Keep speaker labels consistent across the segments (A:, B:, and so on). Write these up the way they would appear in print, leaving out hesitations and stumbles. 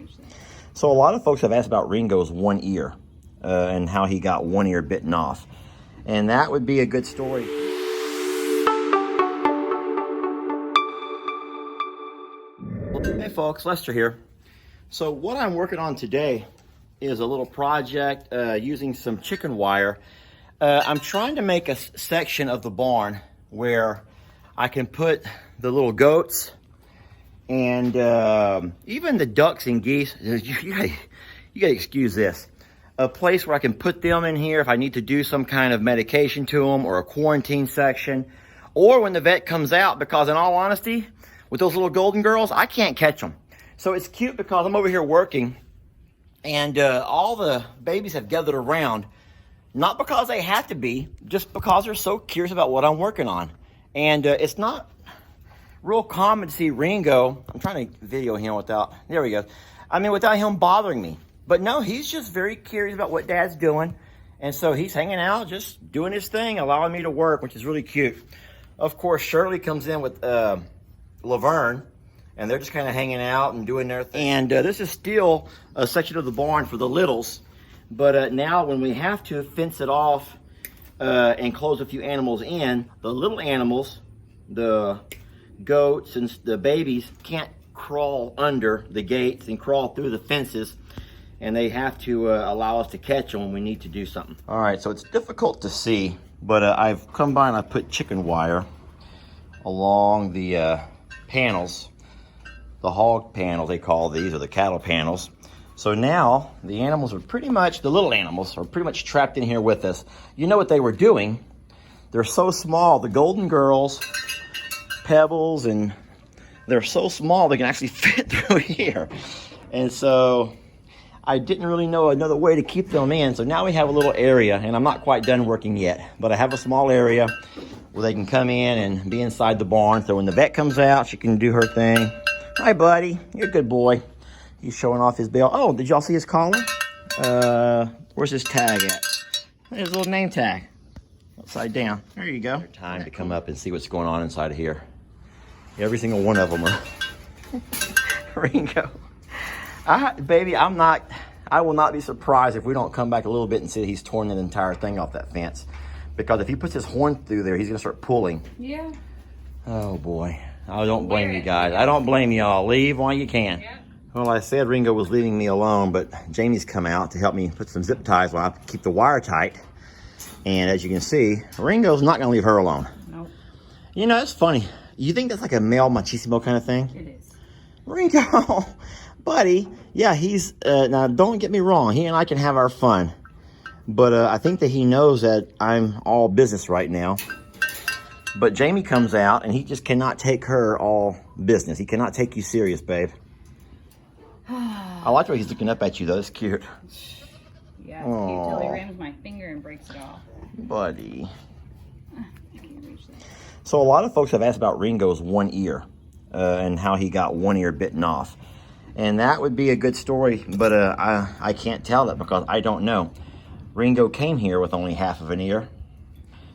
A: reach that.
B: So a lot of folks have asked about Ringo's one ear and how he got one ear bitten off. And that would be a good story. Hey folks, Lester here. So what I'm working on today is a little project using some chicken wire. I'm trying to make a section of the barn where I can put the little goats and even the ducks and geese. You gotta excuse this. A place where I can put them in here if I need to do some kind of medication to them, or a quarantine section, or when the vet comes out, because in all honesty, with those little golden girls, I can't catch them. So it's cute because I'm over here working and all the babies have gathered around, not because they have to be, just because they're so curious about what I'm working on. And it's not real common to see Ringo. I'm trying to video him without, there we go. I mean, without him bothering me. But no, he's just very curious about what Dad's doing. And so he's hanging out, just doing his thing, allowing me to work, which is really cute. Of course, Shirley comes in with Laverne, and they're just kind of hanging out and doing their thing. And this is still a section of the barn for the littles. But now when we have to fence it off and close a few animals in, the little animals, the goats and the babies, can't crawl under the gates and crawl through the fences. And they have to allow us to catch them when we need to do something. All right, so it's difficult to see, but I've come by and I put chicken wire along the panels, the hog panels they call these, or the cattle panels. So now the animals are pretty much, the little animals are pretty much trapped in here with us. You know what they were doing? They're so small, the golden girls, Pebbles, and they're so small they can actually fit through here. And so I didn't really know another way to keep them in. So now we have a little area, and I'm not quite done working yet, but I have a small area where they can come in and be inside the barn. So when the vet comes out, she can do her thing. Hi, buddy. You're a good boy. He's showing off his bill. Oh, did y'all see his collar? Where's his tag at? There's a little name tag. Upside down. There you go. Time to come up and see what's going on inside of here. Every single one of them are Ringo. Baby, I will not be surprised if we don't come back a little bit and see he's torn the entire thing off that fence. Because if he puts his horn through there, he's going to start pulling.
A: Yeah.
B: Oh, boy. I don't blame you guys. I don't blame y'all. Leave while you can. Yep. Well, I said Ringo was leaving me alone, but Jamie's come out to help me put some zip ties while I keep the wire tight. And as you can see, Ringo's not going to leave her alone. Nope. You know, it's funny. You think that's like a male machismo kind of thing?
A: It is.
B: Ringo, buddy, yeah, he's, now don't get me wrong, he and I can have our fun. But I think that he knows that I'm all business right now. But Jamie comes out and he just cannot take her all business. He cannot take you serious, babe. I like the way he's looking up at you, though. It's cute.
A: Yeah, it's cute till he rams my finger and breaks it off.
B: Buddy.
A: I can't reach that.
B: So a lot of folks have asked about Ringo's one ear and how he got one ear bitten off. And that would be a good story, but I can't tell it because I don't know. Ringo came here with only half of an ear.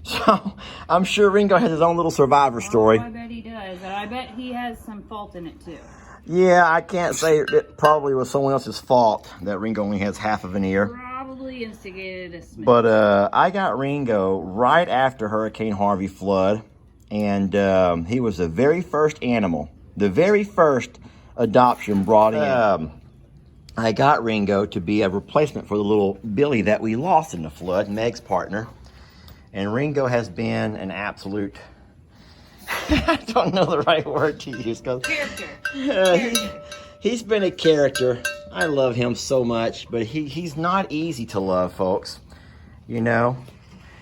B: So I'm sure Ringo has his own little survivor story.
A: Oh, I bet he does, and I bet he has some fault in it too.
B: Yeah, I can't say it probably was someone else's fault that Ringo only has half of an ear.
A: Probably instigated a smell.
B: But I got Ringo right after Hurricane Harvey flood, and he was the very first animal, the very first adoption brought in. I got Ringo to be a replacement for the little Billy that we lost in the flood, Meg's partner. And Ringo has been an absolute, I don't know the right word to use.
A: Character.
B: He's been a character. I love him so much, but he's not easy to love, folks. You know?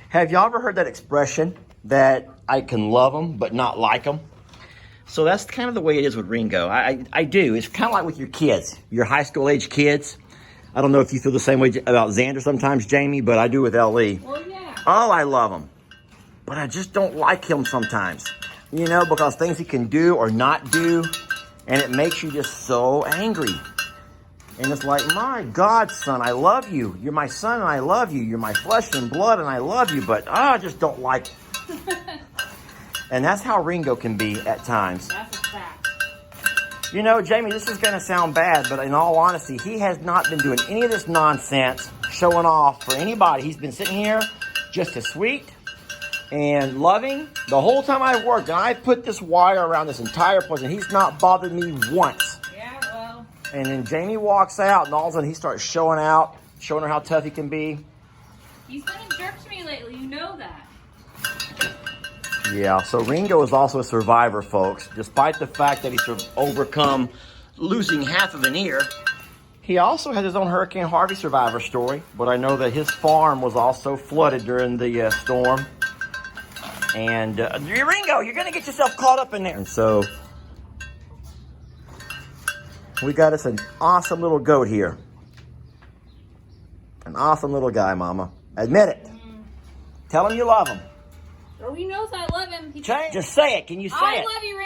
B: Have y'all ever heard that expression that I can love him but not like him? So that's kind of the way it is with Ringo. I do. It's kind of like with your kids, your high school age kids. I don't know if you feel the same way about Xander sometimes, Jamie, but I do with L.E.
A: Well, yeah.
B: Oh, I love him. But I just don't like him sometimes. You know, because things he can do or not do, and it makes you just so angry. And it's like, my God, son, I love you. You're my son and I love you. You're my flesh and blood and I love you, but I just don't like it. And that's how Ringo can be at times.
A: That's a fact.
B: You know, Jamie, this is going to sound bad, but in all honesty, he has not been doing any of this nonsense, showing off for anybody. He's been sitting here just as sweet and loving the whole time I've worked. And I've put this wire around this entire place, and he's not bothered me once.
A: Yeah, well.
B: And then Jamie walks out, and all of a sudden he starts showing out, showing her how tough he can be.
A: He's been a jerk to me lately, you know that.
B: Yeah, so Ringo is also a survivor, folks. Despite the fact that he's overcome losing half of an ear, he also has his own Hurricane Harvey survivor story. But I know that his farm was also flooded during the storm. And Ringo, you're going to get yourself caught up in there. And so we got us an awesome little goat here. An awesome little guy, Mama. Admit it. Tell him you love him.
A: Oh, he knows I love him.
B: Just say it. Can you say it?
A: I love you,